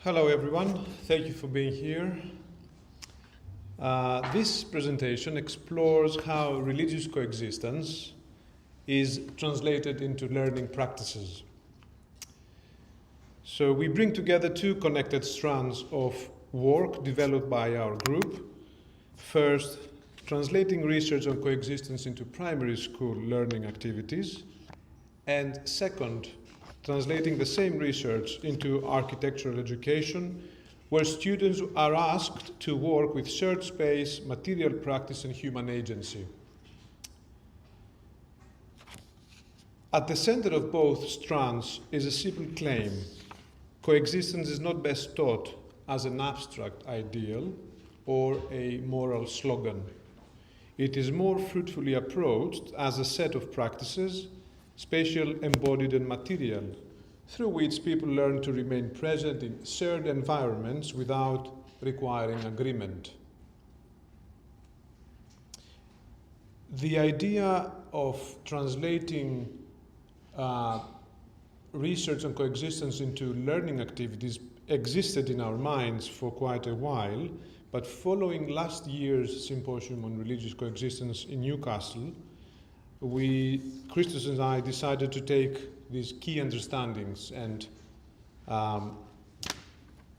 Hello everyone, thank you for being here. This presentation explores how religious coexistence is translated into learning practices. So we bring together two connected strands of work developed by our group. First, translating research on coexistence into primary school learning activities. And second, translating the same research into architectural education, where students are asked to work with shared space, material practice, and human agency. At the center of both strands is a simple claim: coexistence is not best taught as an abstract ideal or a moral slogan. It is more fruitfully approached as a set of practices, spatial, embodied, and material, through which people learn to remain present in shared environments without requiring agreement. The idea of translating research on coexistence into learning activities existed in our minds for quite a while, but following last year's Symposium on Religious Coexistence in Newcastle, Christos and I decided to take these key understandings and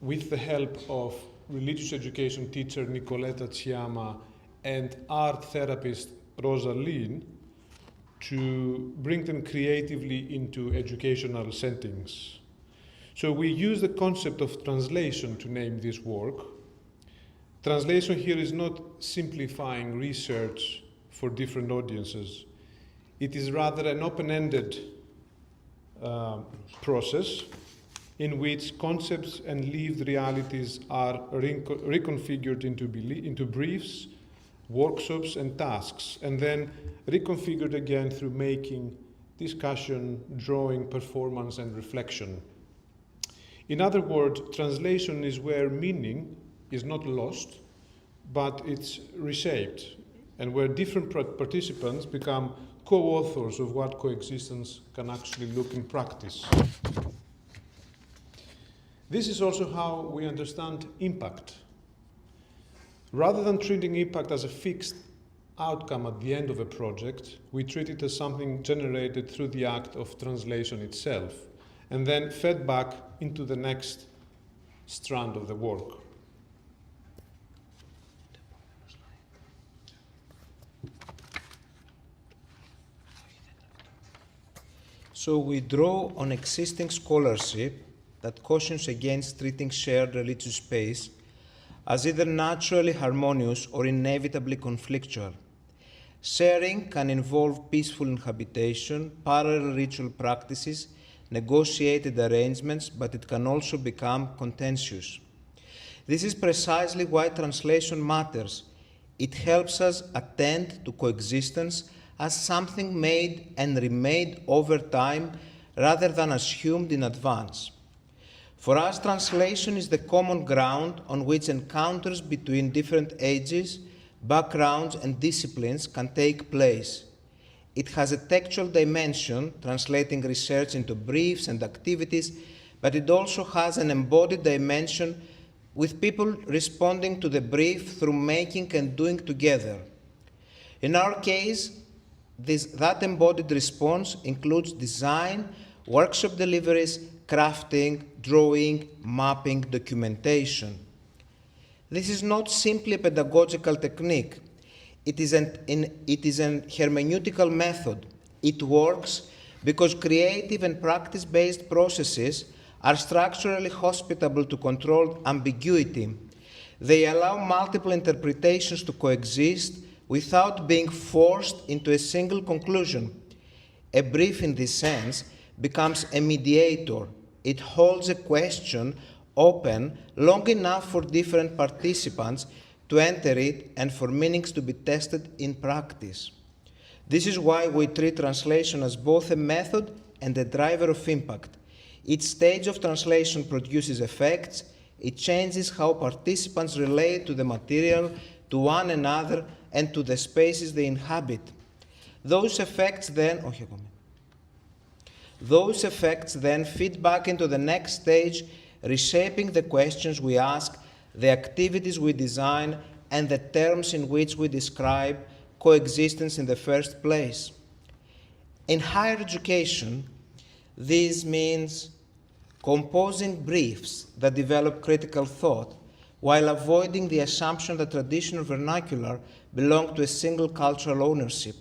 with the help of religious education teacher Nicoletta Chiama and art therapist Rosa Lin to bring them creatively into educational settings. So we use the concept of translation to name this work. Translation here is not simplifying research for different audiences. It is rather an open-ended process in which concepts and lived realities are reconfigured into briefs, workshops, and tasks, and then reconfigured again through making, discussion, drawing, performance, and reflection. In other words, translation is where meaning is not lost, but it's reshaped, and where different participants become co-authors of what coexistence can actually look in practice. This is also how we understand impact. Rather than treating impact as a fixed outcome at the end of a project, we treat it as something generated through the act of translation itself, and then fed back into the next strand of the work. So we draw on existing scholarship that cautions against treating shared religious space as either naturally harmonious or inevitably conflictual. Sharing can involve peaceful inhabitation, parallel ritual practices, negotiated arrangements, but it can also become contentious. This is precisely why translation matters. It helps us attend to coexistence as something made and remade over time rather than assumed in advance. For us, translation is the common ground on which encounters between different ages, backgrounds, and disciplines can take place. It has a textual dimension, translating research into briefs and activities, but it also has an embodied dimension with people responding to the brief through making and doing together. In our case, that embodied response includes design, workshop deliveries, crafting, drawing, mapping, documentation. This is not simply a pedagogical technique. It is an hermeneutical method. It works because creative and practice-based processes are structurally hospitable to controlled ambiguity. They allow multiple interpretations to coexist without being forced into a single conclusion. A brief in this sense becomes a mediator. It holds a question open long enough for different participants to enter it and for meanings to be tested in practice. This is why we treat translation as both a method and a driver of impact. Each stage of translation produces effects. It changes how participants relate to the material, to one another, and to the spaces they inhabit. Those effects then feed back into the next stage reshaping the questions we ask, the activities we design, and the terms in which we describe coexistence in the first place. In higher education, this means composing briefs that develop critical thought while avoiding the assumption that traditional vernacular belong to a single cultural ownership.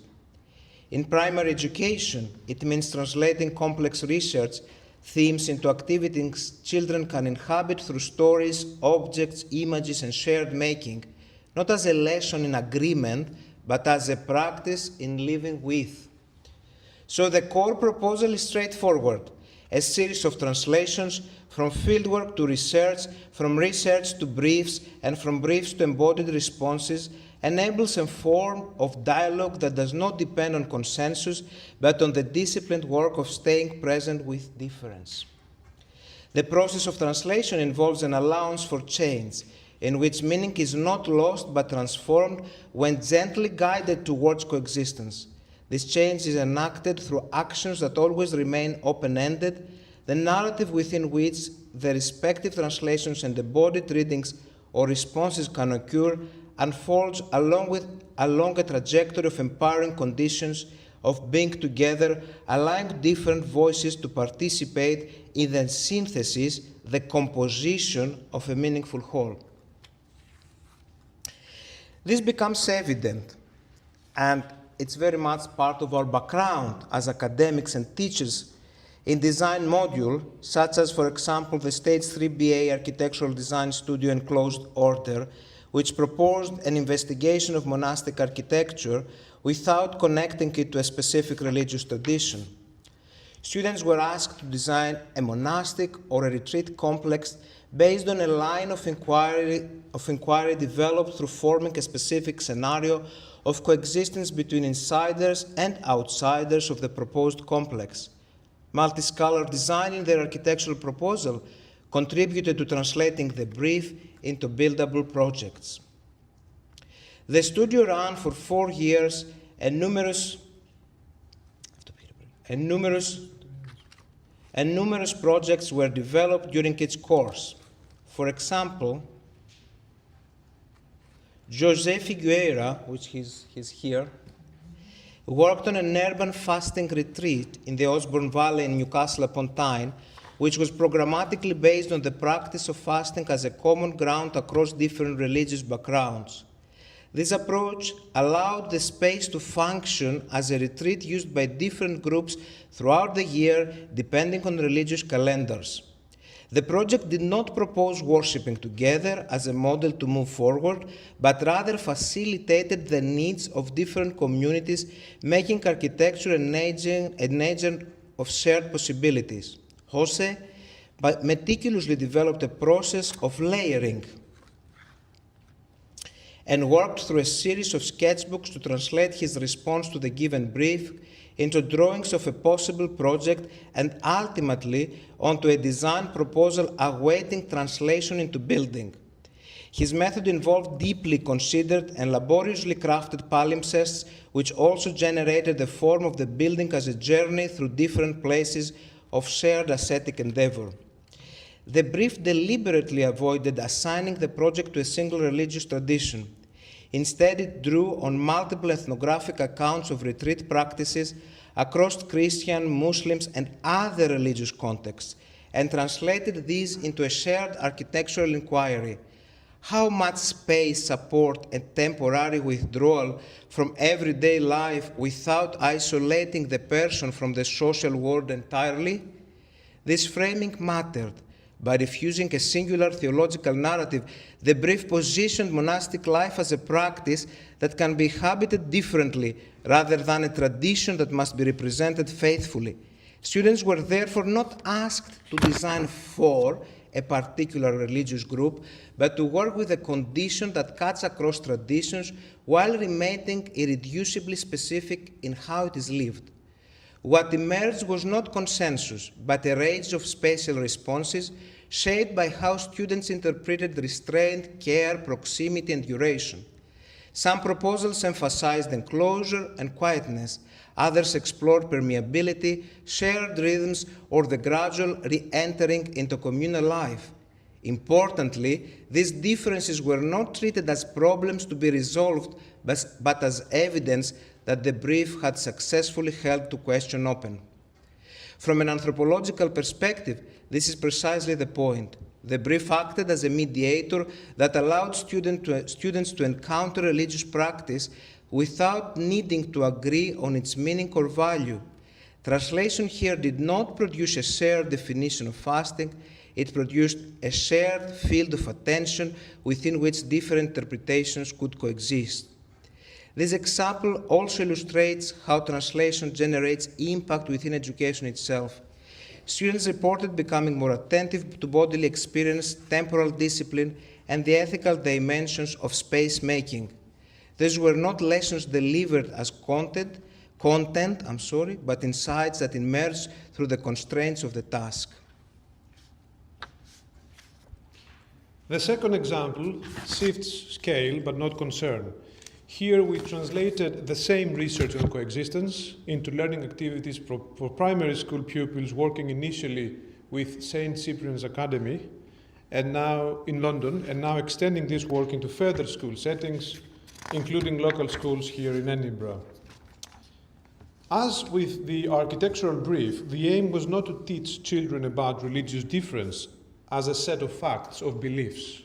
In primary education, it means translating complex research themes into activities children can inhabit through stories, objects, images, and shared making, not as a lesson in agreement, but as a practice in living with. So the core proposal is straightforward: a series of translations from fieldwork to research, from research to briefs, and from briefs to embodied responses, enables a form of dialogue that does not depend on consensus, but on the disciplined work of staying present with difference. The process of translation involves an allowance for change, in which meaning is not lost but transformed when gently guided towards coexistence. This change is enacted through actions that always remain open-ended, the narrative within which the respective translations and embodied readings or responses can occur unfolds along a trajectory of empowering conditions of being together, allowing different voices to participate in the synthesis, the composition of a meaningful whole. This becomes evident, and it's very much part of our background as academics and teachers in design module, such as, for example, the Stage 3 BA Architectural Design Studio in Closed Order, which proposed an investigation of monastic architecture without connecting it to a specific religious tradition. Students were asked to design a monastic or a retreat complex based on a line of inquiry developed through forming a specific scenario of coexistence between insiders and outsiders of the proposed complex. Multiscalar design in their architectural proposal contributed to translating the brief into buildable projects. The studio ran for 4 years, and numerous projects were developed during its course. For example, José Figueira, which he's here, worked on an urban fasting retreat in the Osborne Valley in Newcastle upon Tyne, which was programmatically based on the practice of fasting as a common ground across different religious backgrounds. This approach allowed the space to function as a retreat used by different groups throughout the year, depending on religious calendars. The project did not propose worshipping together as a model to move forward, but rather facilitated the needs of different communities, making architecture an agent of shared possibilities. Jose meticulously developed a process of layering and worked through a series of sketchbooks to translate his response to the given brief into drawings of a possible project and ultimately onto a design proposal awaiting translation into building. His method involved deeply considered and laboriously crafted palimpsests, which also generated the form of the building as a journey through different places of shared ascetic endeavor. The brief deliberately avoided assigning the project to a single religious tradition. Instead, it drew on multiple ethnographic accounts of retreat practices across Christian, Muslims, and other religious contexts, and translated these into a shared architectural inquiry. How much space, support, and temporary withdrawal from everyday life without isolating the person from the social world entirely? This framing mattered. By refusing a singular theological narrative, the brief positioned monastic life as a practice that can be inhabited differently, rather than a tradition that must be represented faithfully. Students were therefore not asked to design for a particular religious group, but to work with a condition that cuts across traditions while remaining irreducibly specific in how it is lived. What emerged was not consensus, but a range of spatial responses shaped by how students interpreted restraint, care, proximity, and duration. Some proposals emphasized enclosure and quietness, others explored permeability, shared rhythms, or the gradual re-entering into communal life. Importantly, these differences were not treated as problems to be resolved, but as evidence that the brief had successfully held the question open. From an anthropological perspective, this is precisely the point. The brief acted as a mediator that allowed students to encounter religious practice without needing to agree on its meaning or value. Translation here did not produce a shared definition of fasting, it produced a shared field of attention within which different interpretations could coexist. This example also illustrates how translation generates impact within education itself. Students reported becoming more attentive to bodily experience, temporal discipline, and the ethical dimensions of space making. These were not lessons delivered as content, but insights that emerged through the constraints of the task. The second example shifts scale but not concern. Here we translated the same research on coexistence into learning activities for primary school pupils working initially with St. Cyprian's Academy and now in London, and now extending this work into further school settings, including local schools here in Edinburgh. As with the architectural brief, the aim was not to teach children about religious difference as a set of facts, of beliefs.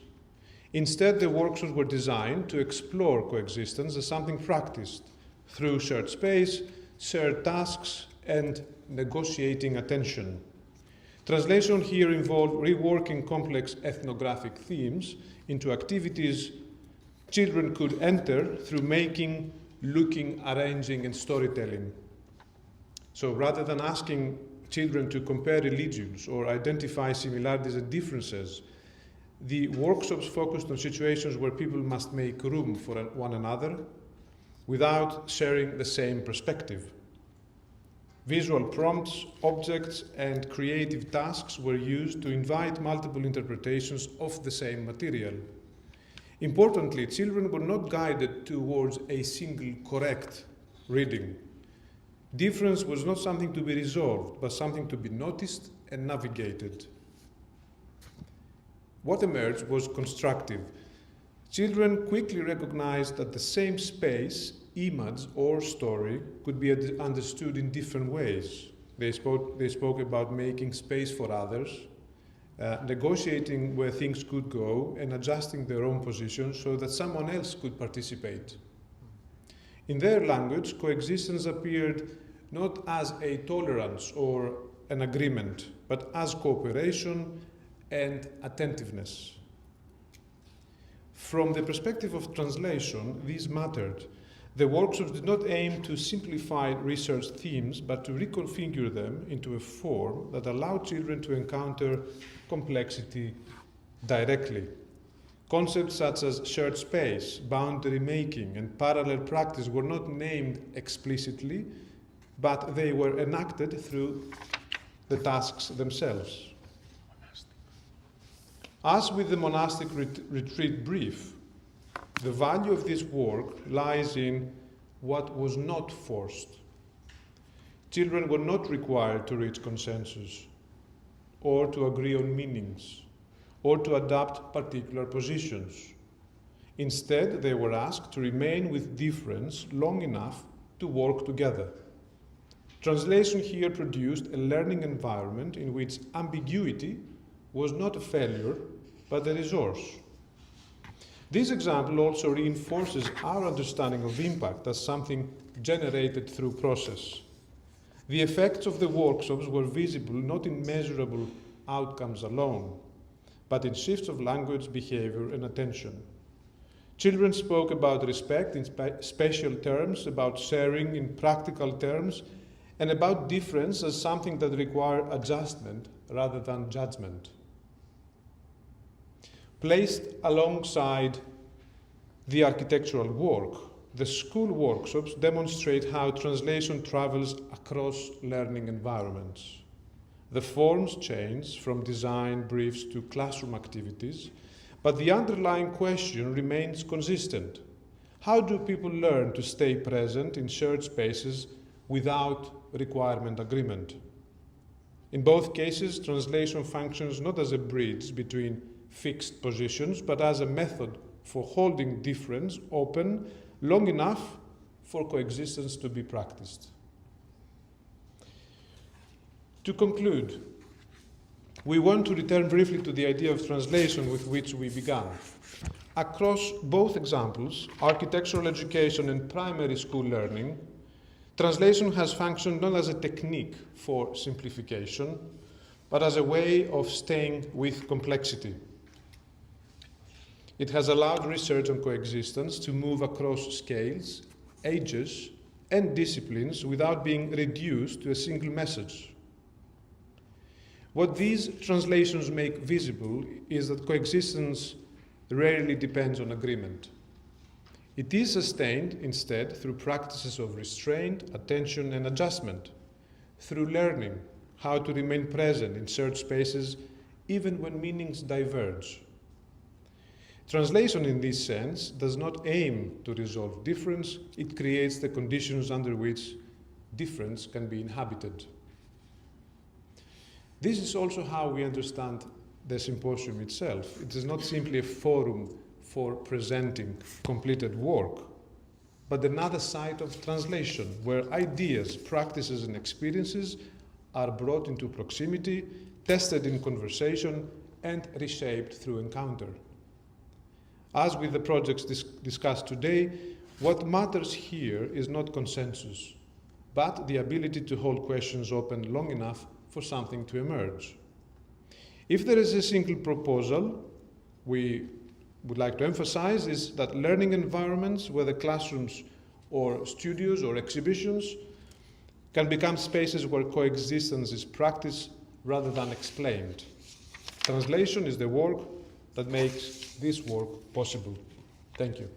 Instead, the workshops were designed to explore coexistence as something practiced through shared space, shared tasks, and negotiating attention. Translation here involved reworking complex ethnographic themes into activities children could enter through making, looking, arranging, and storytelling. So rather than asking children to compare religions or identify similarities and differences, the workshops focused on situations where people must make room for one another without sharing the same perspective. Visual prompts, objects, and creative tasks were used to invite multiple interpretations of the same material. Importantly, children were not guided towards a single correct reading. Difference was not something to be resolved, but something to be noticed and navigated. What emerged was constructive. Children quickly recognized that the same space, image, or story could be understood in different ways. They spoke about making space for others, negotiating where things could go, and adjusting their own positions so that someone else could participate. In their language, coexistence appeared not as a tolerance or an agreement, but as cooperation and attentiveness. From the perspective of translation, these mattered. The workshops did not aim to simplify research themes, but to reconfigure them into a form that allowed children to encounter complexity directly. Concepts such as shared space, boundary making, and parallel practice were not named explicitly, but they were enacted through the tasks themselves. As with the monastic retreat brief, the value of this work lies in what was not forced. Children were not required to reach consensus, or to agree on meanings, or to adopt particular positions. Instead, they were asked to remain with difference long enough to work together. Translation here produced a learning environment in which ambiguity was not a failure, but a resource. This example also reinforces our understanding of impact as something generated through process. The effects of the workshops were visible not in measurable outcomes alone, but in shifts of language, behavior, and attention. Children spoke about respect in special terms, about sharing in practical terms, and about difference as something that required adjustment rather than judgment. Placed alongside the architectural work, the school workshops demonstrate how translation travels across learning environments. The forms change from design briefs to classroom activities, but the underlying question remains consistent. How do people learn to stay present in shared spaces without requirement agreement? In both cases, translation functions not as a bridge between fixed positions, but as a method for holding difference open long enough for coexistence to be practiced. To conclude, we want to return briefly to the idea of translation with which we began. Across both examples, architectural education and primary school learning, translation has functioned not as a technique for simplification, but as a way of staying with complexity. It has allowed research on coexistence to move across scales, ages, and disciplines without being reduced to a single message. What these translations make visible is that coexistence rarely depends on agreement. It is sustained instead through practices of restraint, attention, and adjustment, through learning how to remain present in shared spaces even when meanings diverge. Translation in this sense does not aim to resolve difference, it creates the conditions under which difference can be inhabited. This is also how we understand the symposium itself. It is not simply a forum for presenting completed work, but another site of translation where ideas, practices, and experiences are brought into proximity, tested in conversation, and reshaped through encounter. As with the projects discussed today, what matters here is not consensus, but the ability to hold questions open long enough for something to emerge. If there is a single proposal we would like to emphasize is that learning environments, whether classrooms or studios or exhibitions, can become spaces where coexistence is practiced rather than explained. Translation is the work that makes this work possible. Thank you.